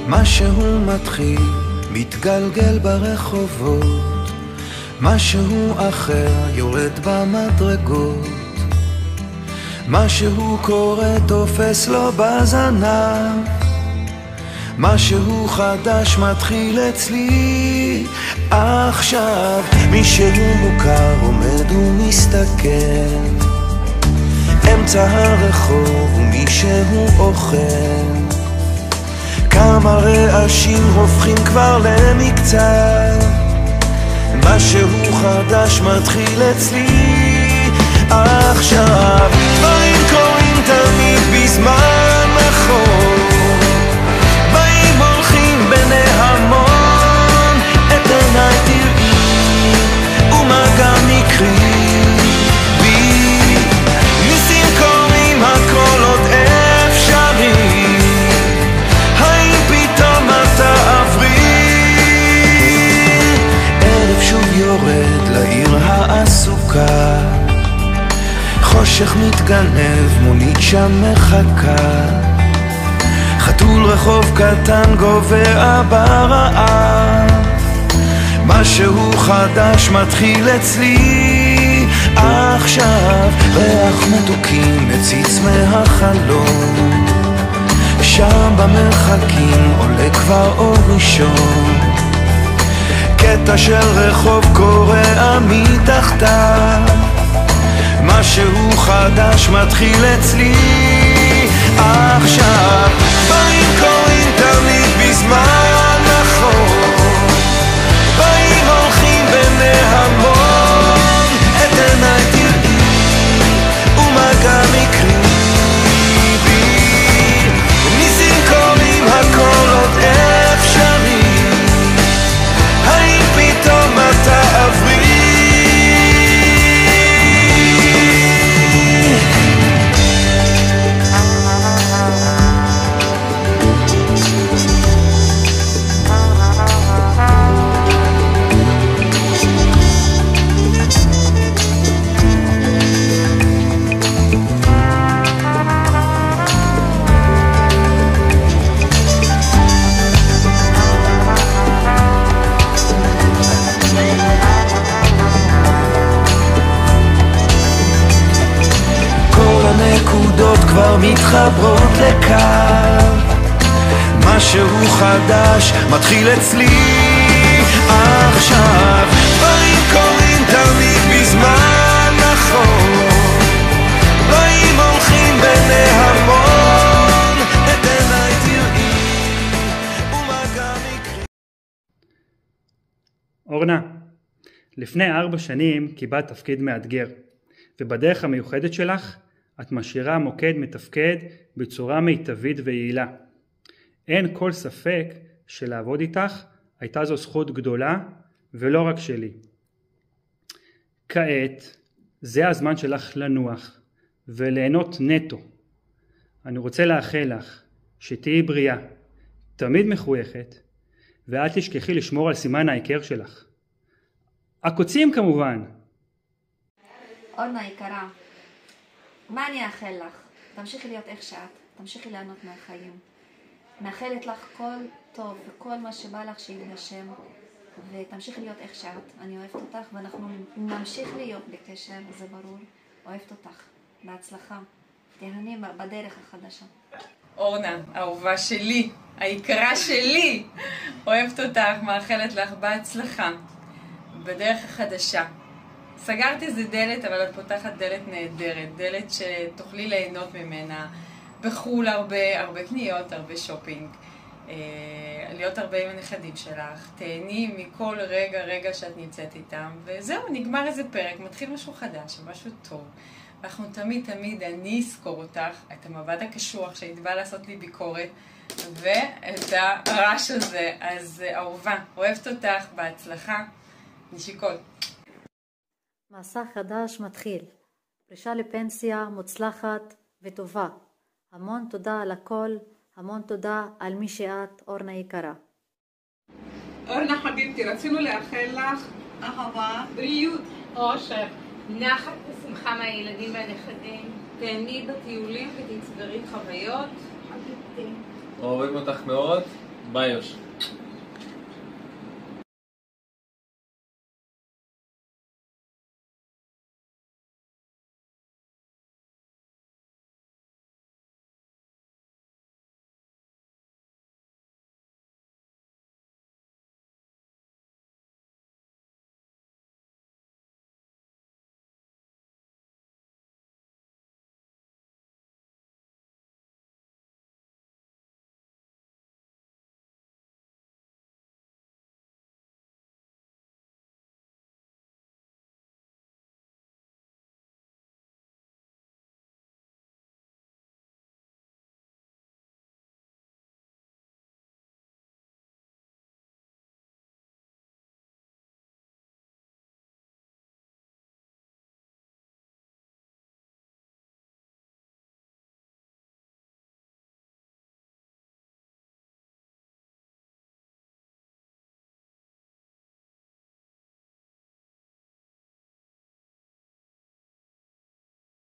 משהו מתחיל, מתגלגל ברחובות, משהו אחר יורד במדרגות, משהו קורה תופס לו בזנב, משהו חדש מתחיל אצלי עכשיו. מישהו מוכר עומד ומסתכל אמצע הרחוב ומישהו אוכל, כמה רעשים הופכים כבר למקצר, משהו חדש מתחיל אצלי עכשיו. דברים קורים תמיד בזמן נכון, באים הולכים בני המון, את עיניי תראי ומה גם נקרי בי, ניסים קורים הכל עוד אפשרי, האם פתאום אתה עברי? ערב שוב יורד לעיר העסוקה, חושך מתגנב, מונית שם מחכה, חתול רחוב קטן גובע ברעב, משהו חדש מתחיל אצלי עכשיו. ריח מתוקים מציץ מהחלום, שם במרחקים עולה כבר אור ראשון, קטע של רחוב קורע מתחתיו, משהו חדש מתחיל אצלי עכשיו. דברים קורים תמיד בזמן נכון, באים הולכים בני המון, את עיניי תראי ומה גם יקרי בי, ניסים קורים הכל עוד אפשרי, האם פתאום אתה עברי? כבר מתחברות לקו, משהו חדש מתחיל אצלי עכשיו. דברים קורים תמיד בזמן נכון, באים הולכים בני המון, את עיניי תראי ומה גם יקרי. אורנה, לפני 4 שנים קיבלת תפקיד מאתגר, ובדרך המיוחדת שלך את משאירה מוקד מתפקד בצורה מיטבית ויעילה. אין כל ספק שלעבוד איתך הייתה זו זכות גדולה ולא רק שלי. כעת זה הזמן שלך לנוח וליהנות נטו. אני רוצה לאחל לך שתהיי בריאה, תמיד מחויכת, ואל תשכחי לשמור על סימן ההיכר שלך. הקוצים כמובן. אורנה יקרה, מה אני אאחל לך? תמשיכי להיות איך שאת, תמשיכי ליהנות מהחיים. מאחלת לך כל טוב וכל מה שבא לך שיתגשם, ותמשיכי להיות איך שאת. אני אוהבת אותך ואנחנו נמשיך להיות בקשר, זה ברור. אוהבת אותך, בהצלחה. תהני בדרך החדשה. אורנה, האהובה שלי, היקרה שלי, אוהבת אותך, מאחלת לך בהצלחה בדרך החדשה. סגרת איזה דלת, אבל את פותחת דלת נהדרת, דלת שתוכלי ליהנות ממנה בחול, הרבה קניות, הרבה שופינג, להיות הרבה עם הנכדים שלך, תהני מכל רגע שאת נמצאת איתם, וזהו, נגמר איזה פרק, מתחיל משהו חדש, משהו טוב. ואנחנו תמיד, אני אזכור אותך, את המבט הקשוח שהיית באה לעשות לי ביקורת, ואת הרעש הזה. אז אהובה, אוהבת אותך, בהצלחה, נשיקות. מסע חדש מתחיל, פרישה לפנסיה מוצלחת וטובה. המון תודה על הכל, המון תודה על מי שאת, אורנה יקרה. אורנה חביבתי, רצינו לאחל לך אהבה, בריאות, אושר, נחת ושמחה מהילדים והנכדים, תהני בטיולים ותצברי חוויות. חביבתי, אוהבים אותך מאוד, ביי יוש.